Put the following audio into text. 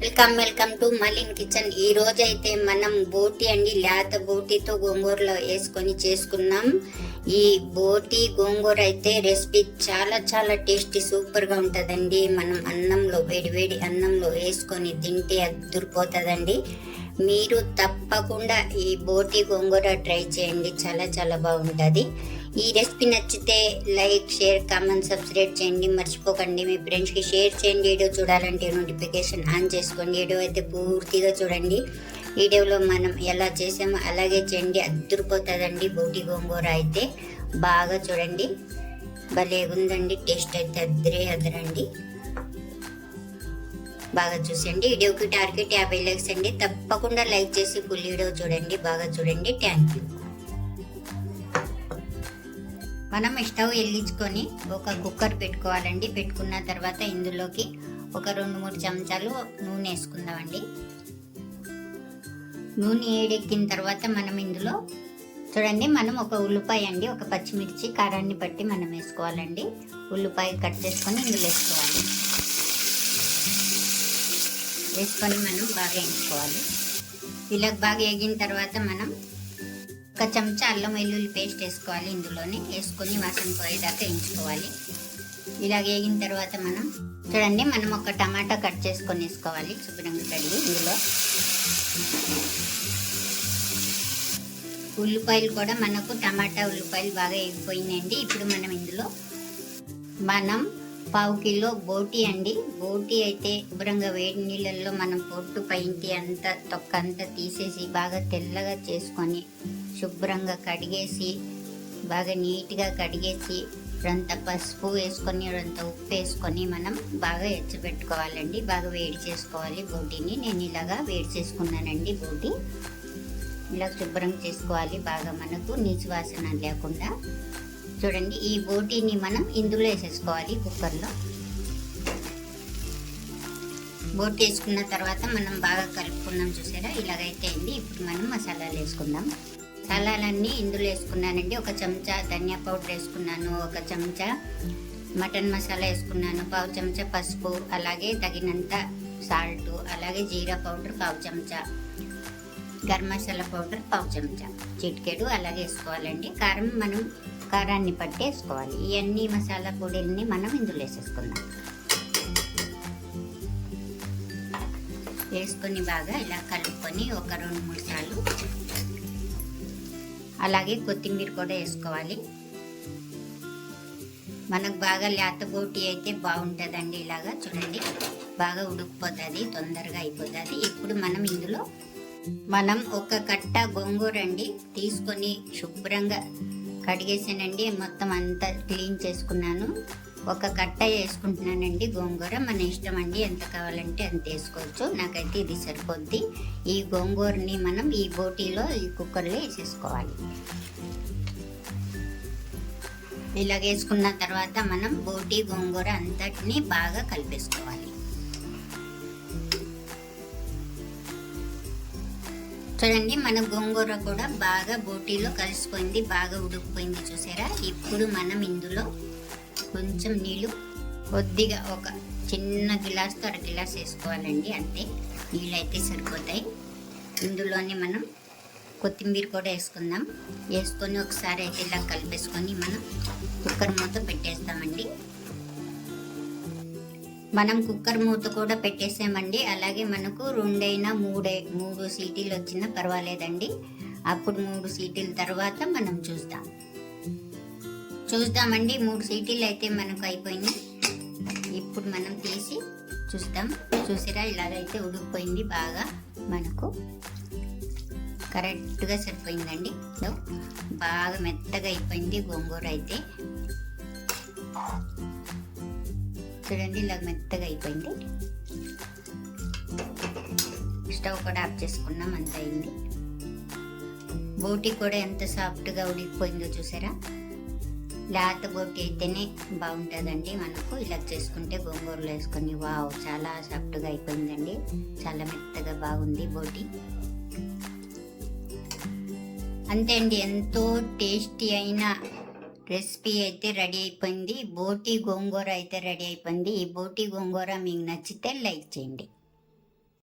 Welcome to మలిన్ kitchen. ఈ రోజు అయితే మనం బోటి అండి, లేత బోటితో గోంగూరలో వేసుకొని చేసుకున్నాం. ఈ బోటి గోంగూర అయితే రెసిపీ చాలా చాలా టేస్టీ సూపర్ గా ఉంటుందండి. మనం అన్నంలో వేడి అన్నంలో వేసుకొని తింటే అదిరిపోతుందండి. మీరు తప్పకుండా ఈ బోటి గోంగూర ట్రై చేయండి, చాలా చాలా బాగుంటుంది. ఈ రెసిపీ నచ్చితే లైక్, షేర్, కామెంట్, సబ్స్క్రైబ్ చేయండి. మర్చిపోకండి మీ ఫ్రెండ్స్కి షేర్ చేయండి. వీడియో చూడాలంటే నోటిఫికేషన్ ఆన్ చేసుకోండి. వీడియో అయితే పూర్తిగా చూడండి. వీడియోలో మనం ఎలా చేసామో అలాగే చేయండి, అద్దరిపోతుందండి. బోటి గోంగూర అయితే బాగా చూడండి, భలే ఉందండి. టేస్ట్ అయితే అద్దరండి. బాగా చూసండి. వీడియోకి టార్గెట్ 50 లైక్స్ అండి. తప్పకుండా లైక్ చేసి ఫుల్ వీడియో చూడండి, బాగా చూడండి. Thank you. మనం స్టవ్ వెలిగించుకొని ఒక కుక్కర్ పెట్టుకోవాలండి. పెట్టుకున్న తర్వాత ఇందులోకి ఒక 2-3 చెంచాలు నూనె వేసుకుందామండి. నూనె వేడెక్కిన తర్వాత మనం ఇందులో చూడండి, మనం ఒక ఉల్లిపాయ అండి, ఒక పచ్చిమిర్చి కారాన్ని బట్టి మనం వేసుకోవాలండి. ఉల్లిపాయ కట్ చేసుకొని ఇందులో వేసుకోవాలి. వేసుకొని మనం బాగా వేయించుకోవాలి. ఇలా బాగా వేగిన తర్వాత మనం ఒక చెంచా అల్లం వెల్లుల్లి పేస్ట్ వేసుకోవాలి. ఇందులోనే వేసుకొని వాసన పోయేదాకా వేయించుకోవాలి. ఇలా వేగిన తర్వాత మనం చూడండి, మనం ఒక టమాటా కట్ చేసుకొని వేసుకోవాలి, శుభ్రంగా కడిగి. ఇందులో ఉల్లిపాయలు కూడా మనకు టమాటా ఉల్లిపాయలు బాగా వేగిపోయినాయండి. ఇప్పుడు మనం ఇందులో 1/4 కిలో బోటి అండి. బోటి అయితే శుభ్రంగా వేడి నీళ్ళల్లో మనం పొట్టు పైంటి అంతా తొక్క అంతా తీసేసి బాగా తెల్లగా చేసుకొని శుభ్రంగా కడిగేసి బాగా నీట్గా కడిగేసి రంత పసుపు వేసుకొని రంత ఉప్పు వేసుకొని మనం బాగా ఎచ్చబెట్టుకోవాలండి. బాగా వేడి చేసుకోవాలి బోటిని. నేను ఇలాగా వేడి చేసుకున్నానండి. బోటి ఇలా శుభ్రం చేసుకోవాలి బాగా, మనకు నీచు వాసన లేకుండా. చూడండి, ఈ బోటిని మనం ఇందులో వేసేసుకోవాలి కుక్కర్లో. బోటి వేసుకున్న తర్వాత మనం బాగా కలుపుకున్నాం, చూసారా? ఇలాగైతే అయింది. ఇప్పుడు మనం మసాలాలు వేసుకుందాం. మసాలాలన్నీ ఇందులో వేసుకున్నానండి. ఒక చెంచా ధనియా పౌడర్ వేసుకున్నాను, ఒక చెంచా మటన్ మసాలా వేసుకున్నాను, 1/2 చెంచా పసుపు, అలాగే తగినంత సాల్ట్, అలాగే జీరా పౌడర్ 1/2 చెంచా, గరం మసాలా పౌడర్ 1/2 చెంచా, చిటికెడు అలాగే వేసుకోవాలండి. కారం మనం కారాన్ని పట్టి వేసుకోవాలి. ఈ అన్ని మసాలా పొడిల్ని మనం ఇందులో వేసేసుకుందాం. వేసుకొని బాగా ఇలా కలుపుకొని ఒక 2-3 సార్లు. అలాగే కొత్తిమీర కూడా వేసుకోవాలి. మనకు బాగా లేత బోటి అయితే బాగుంటుందండి. ఇలాగా చూడండి, బాగా ఉడికిపోతుంది, తొందరగా అయిపోతుంది. ఇప్పుడు మనం ఇందులో ఒక కట్ట గోంగూర అండి తీసుకొని శుభ్రంగా కడిగేసానండి. మొత్తం అంతా క్లీన్ చేసుకున్నాను. ఒక కట్ట వేసుకుంటున్నానండి గోంగూర. మన ఇష్టం అండి, ఎంత కావాలంటే అంత వేసుకోవచ్చు. నాకైతే ఇది సరిపోద్ది. ఈ గోంగూరని మనం ఈ బోటీలో ఈ కుక్కర్లో వేసేసుకోవాలి. ఇలా వేసుకున్న తర్వాత మనం బోటీ గోంగూర అంతటిని బాగా కలిపేసుకోవాలి. చూడండి, మన గోంగూర కూడా బాగా బోటీలో కలిసిపోయింది, బాగా ఉడికిపోయింది, చూసారా? ఇప్పుడు మనం ఇందులో కొంచెం నీళ్ళు, కొద్దిగా ఒక చిన్న గిలాస్తో 1/2 గిలాస్ వేసుకోవాలండి. అంతే, నీళ్ళు అయితే సరిపోతాయి. ఇందులోనే మనం కొత్తిమీర కూడా వేసుకుందాం. వేసుకొని ఒకసారి అయితే ఇలా కలిపేసుకొని మనం కుక్కర్ మూత పెట్టేస్తామండి. మనం కుక్కర్ మూత కూడా పెట్టేసామండి. అలాగే మనకు 2 సీటీలు వచ్చినా పర్వాలేదండి. అప్పుడు 3 సీటీల తర్వాత మనం చూద్దామండి. 3 సీటీలు అయితే మనకు అయిపోయినాయి. ఇప్పుడు మనం తీసి చూద్దాం. చూసారా, ఇలాగైతే ఉడికిపోయింది బాగా, మనకు కరెక్ట్గా సరిపోయిందండి. బాగా మెత్తగా అయిపోయింది గోంగూర అయితే. చూడండి, ఇలా మెత్తగా అయిపోయింది. స్టవ్ కూడా ఆఫ్ చేసుకున్నాం, అంత అయింది. బోటి కూడా ఎంత సాఫ్ట్గా ఉడికిపోయిందో చూసారా? లేత బోటి అయితేనే బాగుంటుందండి మనకు. ఇలా చేసుకుంటే గోంగూరలో వేసుకొని వావ్, చాలా సాఫ్ట్గా అయిపోయిందండి. చాలా మెత్తగా బాగుంది బోటి. అంతే అండి, ఎంతో టేస్టీ అయిన రెసిపీ అయితే రెడీ అయిపోయింది. బోటి గోంగూర అయితే రెడీ అయిపోయింది. ఈ బోటి గోంగూర మీకు నచ్చితే లైక్ చేయండి.